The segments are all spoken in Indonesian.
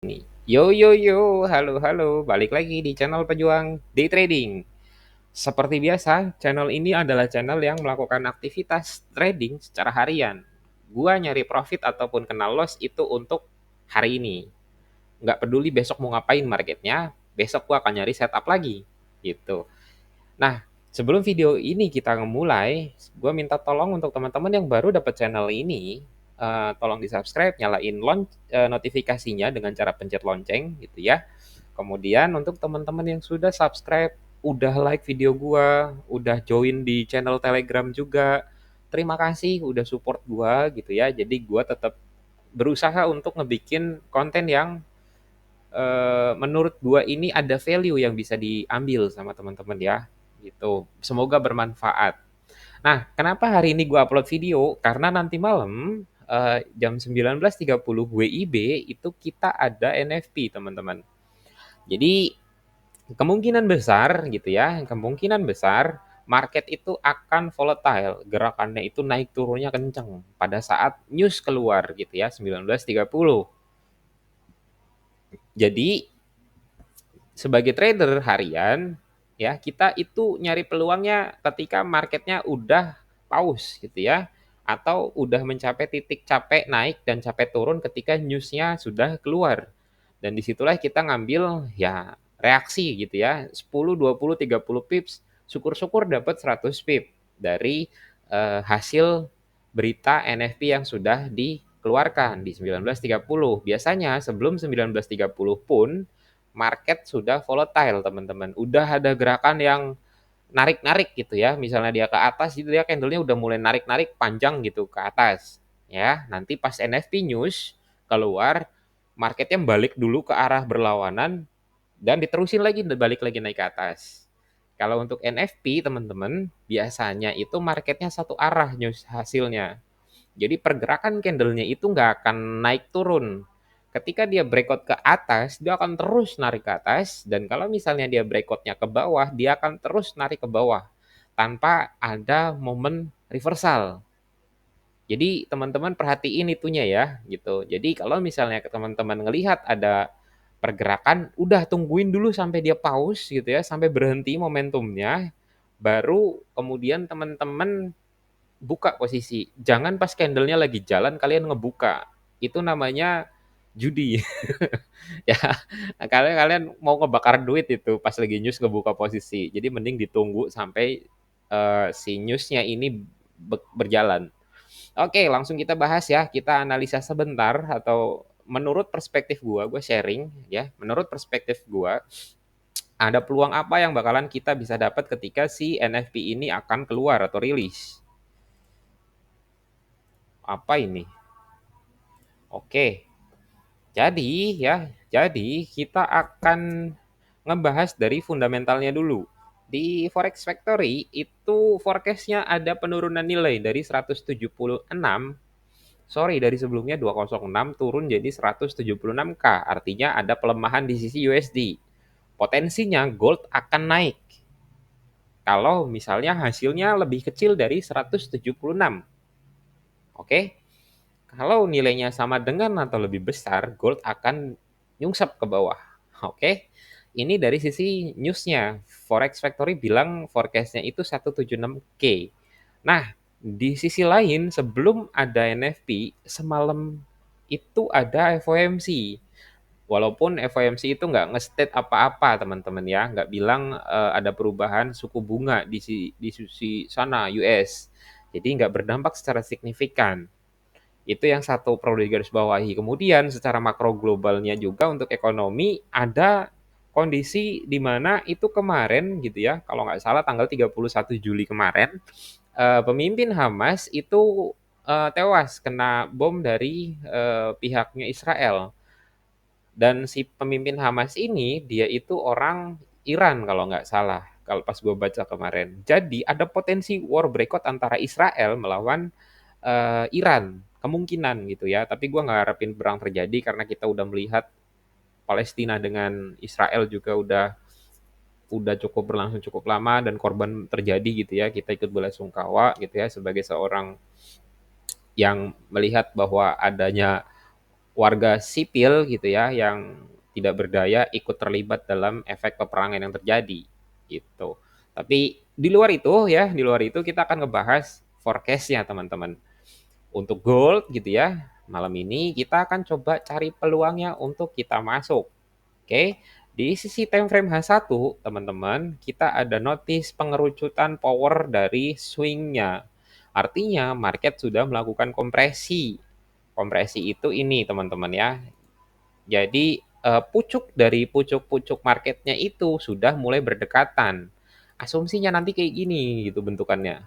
Nih. Yo yo yo, halo halo, balik lagi di channel Pejuang Day Trading. Seperti biasa, channel ini adalah channel yang melakukan aktivitas trading secara harian. Gua nyari profit ataupun kena loss itu untuk hari ini. Nggak peduli besok mau ngapain marketnya, besok gua akan nyari setup lagi. Gitu. Nah, sebelum video ini kita mulai, gue minta tolong untuk teman-teman yang baru dapat channel ini, tolong di-subscribe, nyalain notifikasinya dengan cara pencet lonceng gitu ya. Kemudian untuk teman-teman yang sudah subscribe, udah like video gua, udah join di channel Telegram juga, terima kasih udah support gua gitu ya. Jadi gua tetap berusaha untuk ngebikin konten yang menurut gua ini ada value yang bisa diambil sama teman-teman ya, gitu. Semoga bermanfaat. Nah, kenapa hari ini gua upload video? Karena nanti malam jam 19.30 WIB itu kita ada NFP, teman-teman. Jadi kemungkinan besar gitu ya, kemungkinan besar market itu akan volatile, gerakannya itu naik turunnya kenceng pada saat news keluar gitu ya, 19.30. Jadi sebagai trader harian ya kita itu nyari peluangnya ketika marketnya udah pause gitu ya atau udah mencapai titik capek naik dan capek turun ketika newsnya sudah keluar dan disitulah kita ngambil ya reaksi gitu ya 10, 20, 30 pips syukur-syukur dapat 100 pip dari hasil berita NFP yang sudah dikeluarkan di 19.30. Biasanya sebelum 19.30 pun market sudah volatile, teman-teman. Udah ada gerakan yang narik-narik gitu ya. Misalnya dia ke atas, itu dia candlenya udah mulai narik-narik panjang gitu ke atas. Ya, nanti pas NFP news keluar, marketnya balik dulu ke arah berlawanan dan diterusin lagi balik lagi naik ke atas. Kalau untuk NFP teman-teman, biasanya itu marketnya satu arah news hasilnya. Jadi pergerakan candlenya itu nggak akan naik turun. Ketika dia breakout ke atas, dia akan terus narik ke atas. Dan kalau misalnya dia breakoutnya ke bawah, dia akan terus narik ke bawah. Tanpa ada momen reversal. Jadi teman-teman perhatiin itunya ya gitu. Jadi kalau misalnya teman-teman ngelihat ada pergerakan, udah tungguin dulu sampai dia pause gitu ya, sampai berhenti momentumnya, baru kemudian teman-teman buka posisi. Jangan pas candlenya lagi jalan kalian ngebuka. Itu namanya judi. Ya, kalian kalian mau ngebakar duit itu pas lagi news ngebuka posisi. Jadi mending ditunggu sampai si newsnya ini berjalan. Oke, langsung kita bahas ya. Kita analisa sebentar atau menurut perspektif gua sharing ya. Menurut perspektif gua, ada peluang apa yang bakalan kita bisa dapat ketika si NFP ini akan keluar atau rilis? Apa ini? Oke, jadi kita akan ngebahas dari fundamentalnya dulu. Di Forex Factory itu forecast-nya ada penurunan nilai dari 176, sorry dari sebelumnya 206 turun jadi 176K, artinya ada pelemahan di sisi USD. Potensinya gold akan naik kalau misalnya hasilnya lebih kecil dari 176. Oke, kalau nilainya sama dengan atau lebih besar, gold akan nyungsep ke bawah. Oke, ini dari sisi newsnya. Forex Factory bilang forecastnya itu 176K. Nah, di sisi lain sebelum ada NFP, semalam itu ada FOMC. Walaupun FOMC itu nggak nge-state apa-apa teman-teman ya, nggak bilang ada perubahan suku bunga di sisi sana US. Jadi nggak berdampak secara signifikan. Itu yang satu perlu digarisbawahi. Kemudian secara makro globalnya juga untuk ekonomi ada kondisi di mana itu kemarin gitu ya, kalau nggak salah tanggal 31 Juli kemarin, pemimpin Hamas itu tewas kena bom dari pihaknya Israel. Dan si pemimpin Hamas ini dia itu orang Iran kalau nggak salah. Kalau pas gue baca kemarin. Jadi ada potensi war breakout antara Israel melawan Iran kemungkinan gitu ya, tapi gue nggak harapin perang terjadi karena kita udah melihat Palestina dengan Israel juga udah cukup berlangsung cukup lama dan korban terjadi gitu ya, kita ikut belasungkawa gitu ya sebagai seorang yang melihat bahwa adanya warga sipil gitu ya yang tidak berdaya ikut terlibat dalam efek peperangan yang terjadi gitu. Tapi di luar itu kita akan ngebahas forecast-nya teman-teman. Untuk gold gitu ya, malam ini kita akan coba cari peluangnya untuk kita masuk. Oke, di sisi time frame H1 teman-teman, kita ada notice pengerucutan power dari swing-nya. Artinya market sudah melakukan kompresi. Kompresi itu ini teman-teman ya. Jadi pucuk dari pucuk-pucuk marketnya itu sudah mulai berdekatan. Asumsinya nanti kayak gini gitu bentukannya.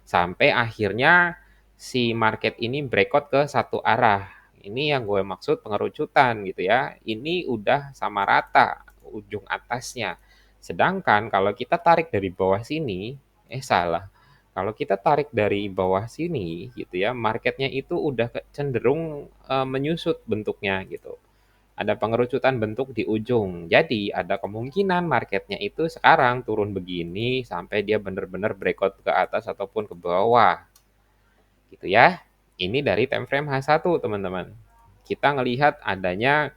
Sampai akhirnya si market ini breakout ke satu arah. Ini yang gue maksud pengerucutan gitu ya. Ini udah sama rata ujung atasnya. Sedangkan kalau kita tarik dari bawah sini, salah. Kalau kita tarik dari bawah sini gitu ya, marketnya itu udah cenderung menyusut bentuknya gitu. Ada pengerucutan bentuk di ujung. Jadi ada kemungkinan marketnya itu sekarang turun begini sampai dia benar-benar breakout ke atas ataupun ke bawah. Gitu ya. Ini dari time frame H1 teman-teman. Kita ngelihat adanya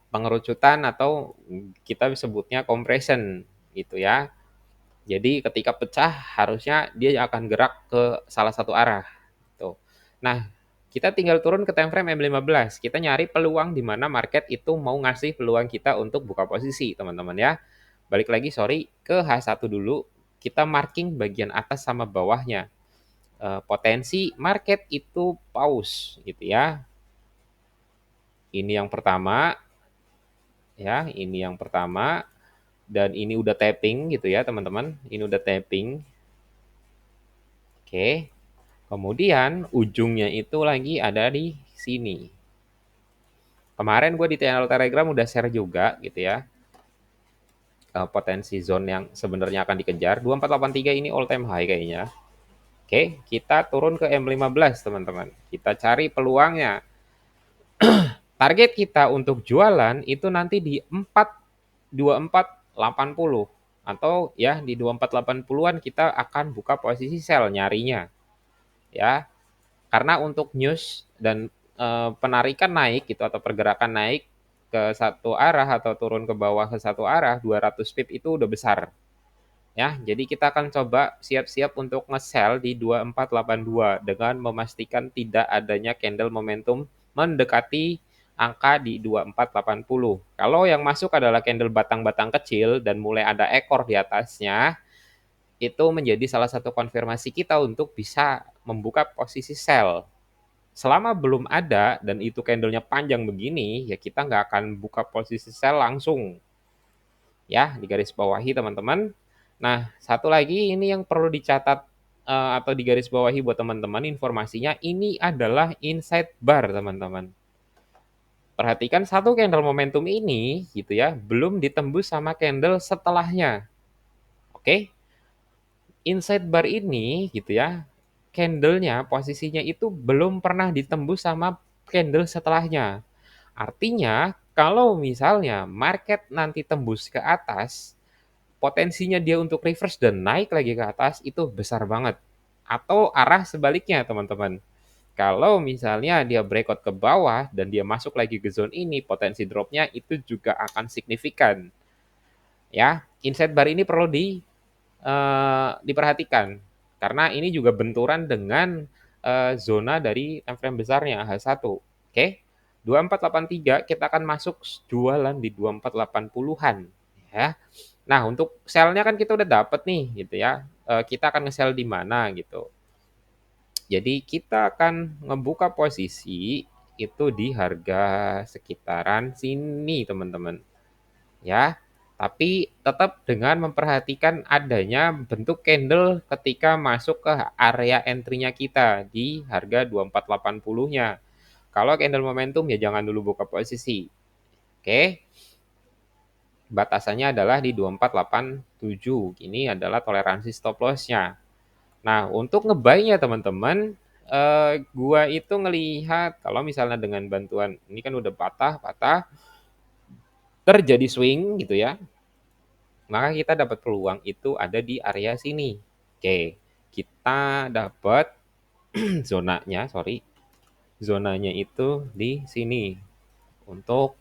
pengerucutan atau kita sebutnya compression gitu ya. Jadi ketika pecah harusnya dia akan gerak ke salah satu arah. Tuh. Nah, kita tinggal turun ke time frame M15. Kita nyari peluang di mana market itu mau ngasih peluang kita untuk buka posisi, teman-teman ya. Balik lagi, sorry, ke H1 dulu. Kita marking bagian atas sama bawahnya. Potensi market itu pause gitu ya. Ini yang pertama, ya, ini yang pertama. Dan ini udah tapping gitu ya, teman-teman. Ini udah tapping. Oke. Kemudian ujungnya itu lagi ada di sini. Kemarin gue di channel Telegram udah share juga gitu ya, potensi zone yang sebenarnya akan dikejar. 2483 ini all time high kayaknya. Oke, kita turun ke M15 teman-teman. Kita cari peluangnya. Target kita untuk jualan itu nanti di 42480 atau ya di 2480-an kita akan buka posisi sell nyarinya. Ya, karena untuk news dan penarikan naik gitu atau pergerakan naik ke satu arah atau turun ke bawah ke satu arah 200 pip itu udah besar. Ya, jadi kita akan coba siap-siap untuk nge-sell di 2482 dengan memastikan tidak adanya candle momentum mendekati angka di 2480. Kalau yang masuk adalah candle batang-batang kecil dan mulai ada ekor di atasnya, itu menjadi salah satu konfirmasi kita untuk bisa membuka posisi sell. Selama belum ada dan itu candlenya panjang begini, ya kita nggak akan buka posisi sell langsung. Ya, di garis bawahi teman-teman. Nah, satu lagi ini yang perlu dicatat atau di garis bawahi buat teman-teman informasinya, ini adalah inside bar teman-teman. Perhatikan satu candle momentum ini gitu ya, belum ditembus sama candle setelahnya. Oke? Inside bar ini gitu ya, candlenya posisinya itu belum pernah ditembus sama candle setelahnya. Artinya kalau misalnya market nanti tembus ke atas, potensinya dia untuk reverse dan naik lagi ke atas itu besar banget. Atau arah sebaliknya teman-teman. Kalau misalnya dia breakout ke bawah dan dia masuk lagi ke zone ini, potensi dropnya itu juga akan signifikan. Ya, inside bar ini perlu diperhatikan karena ini juga benturan dengan zona dari time frame besarnya H1. Oke. 2483 kita akan masuk jualan di 2480-an ya. Nah, untuk sell-nya kan kita udah dapat nih gitu ya. Kita akan nge-sell di mana gitu. Jadi kita akan ngebuka posisi itu di harga sekitaran sini teman-teman. Ya, tapi tetap dengan memperhatikan adanya bentuk candle ketika masuk ke area entry-nya kita di harga 2480-nya. Kalau candle momentum ya jangan dulu buka posisi. Oke. Batasannya adalah di 2487. Ini adalah toleransi stop loss-nya. Nah, untuk ngebuy-nya teman-teman, gua itu ngelihat kalau misalnya dengan bantuan ini kan udah patah-patah terjadi swing gitu ya. Maka kita dapat peluang itu ada di area sini. Oke, kita dapat zonanya, sorry. zonanya itu di sini untuk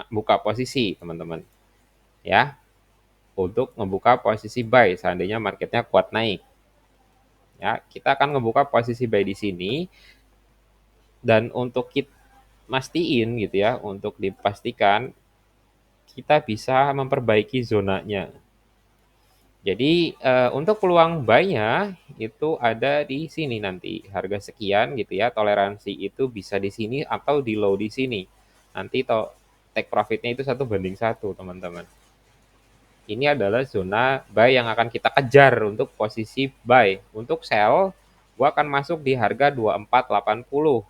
buka posisi teman-teman ya, untuk ngebuka posisi buy seandainya marketnya kuat naik ya. Kita akan ngebuka posisi buy di sini, dan untuk kita mastiin gitu ya, untuk dipastikan kita bisa memperbaiki zonanya. Jadi untuk peluang buy-nya itu ada di sini nanti, harga sekian gitu ya, toleransi itu bisa di sini atau di low di sini. Nanti take profit-nya itu 1:1 teman-teman. Ini adalah zona buy yang akan kita kejar untuk posisi buy. Untuk sell, gua akan masuk di harga 2480.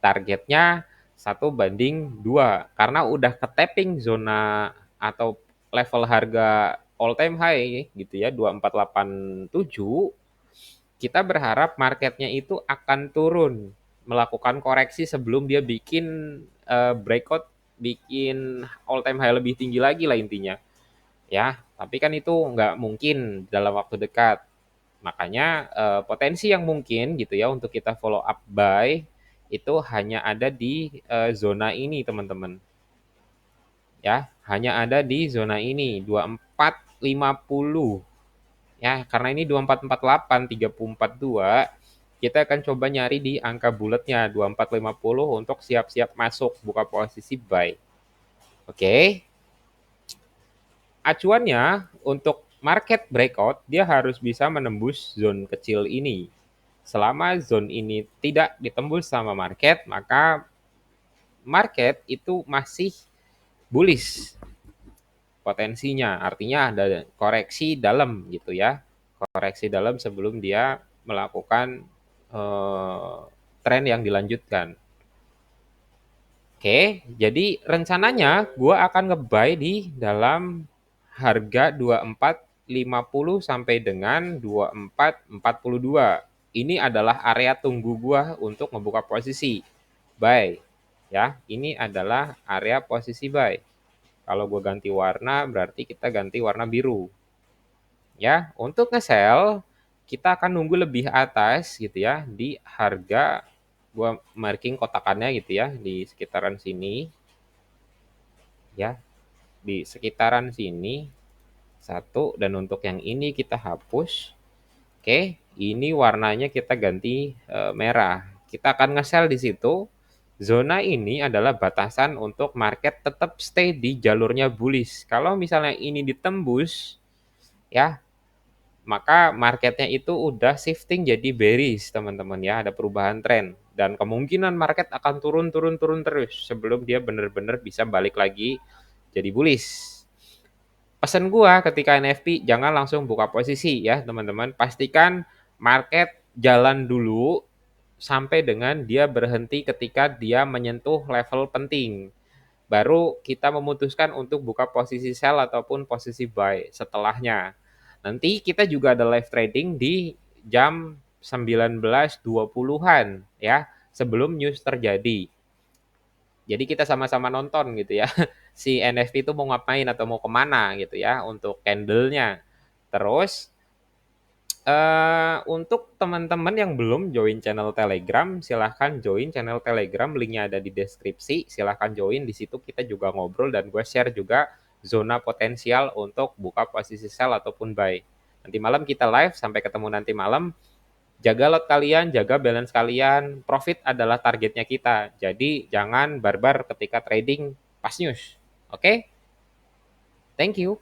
Targetnya 1:2 karena udah ke-tapping zona atau level harga all time high gitu ya, 2487. Kita berharap marketnya itu akan turun, melakukan koreksi sebelum dia bikin breakout, bikin all time high lebih tinggi lagi lah intinya ya. Tapi kan itu nggak mungkin dalam waktu dekat. Makanya potensi yang mungkin gitu ya untuk kita follow up buy itu hanya ada di zona ini teman-teman. Ya, hanya ada di zona ini 2450. Ya, karena ini 2448, 3042, kita akan coba nyari di angka bulatnya 2450 untuk siap-siap masuk buka posisi buy. Oke. Acuannya untuk market breakout, dia harus bisa menembus zone kecil ini. Selama zone ini tidak ditembus sama market, maka market itu masih bullish potensinya. Artinya ada koreksi dalam gitu ya. Koreksi dalam sebelum dia melakukan tren yang dilanjutkan. Oke, jadi rencananya gue akan nge-buy di dalam harga 2450 sampai dengan 2442. Ini adalah area tunggu gue untuk ngebuka posisi buy. Ya, ini adalah area posisi buy. Kalau gue ganti warna berarti kita ganti warna biru. Ya, untuk nge-sell kita akan nunggu lebih atas gitu ya di harga, gua marking kotakannya gitu ya di sekitaran sini ya, di sekitaran sini satu, dan untuk yang ini kita hapus. Oke, ini warnanya kita ganti merah. Kita akan nge-sell di situ. Zona ini adalah batasan untuk market tetap stay di jalurnya bullish. Kalau misalnya ini ditembus ya, maka marketnya itu udah shifting jadi bearish teman-teman ya, ada perubahan tren dan kemungkinan market akan turun terus sebelum dia benar-benar bisa balik lagi jadi bullish. Pesan gua ketika NFP jangan langsung buka posisi ya teman-teman, pastikan market jalan dulu sampai dengan dia berhenti ketika dia menyentuh level penting. Baru kita memutuskan untuk buka posisi sell ataupun posisi buy setelahnya. Nanti kita juga ada live trading di jam 19.20-an ya, sebelum news terjadi. Jadi kita sama-sama nonton gitu ya, si NFT itu mau ngapain atau mau kemana gitu ya untuk candle-nya. Terus untuk teman-teman yang belum join channel Telegram, silahkan join channel Telegram, linknya ada di deskripsi. Silahkan join, di situ kita juga ngobrol dan gue share juga zona potensial untuk buka posisi sell ataupun buy. Nanti malam kita live, sampai ketemu nanti malam. Jaga lot kalian, jaga balance kalian. Profit adalah targetnya kita. Jadi jangan barbar ketika trading pas news. Oke? Thank you.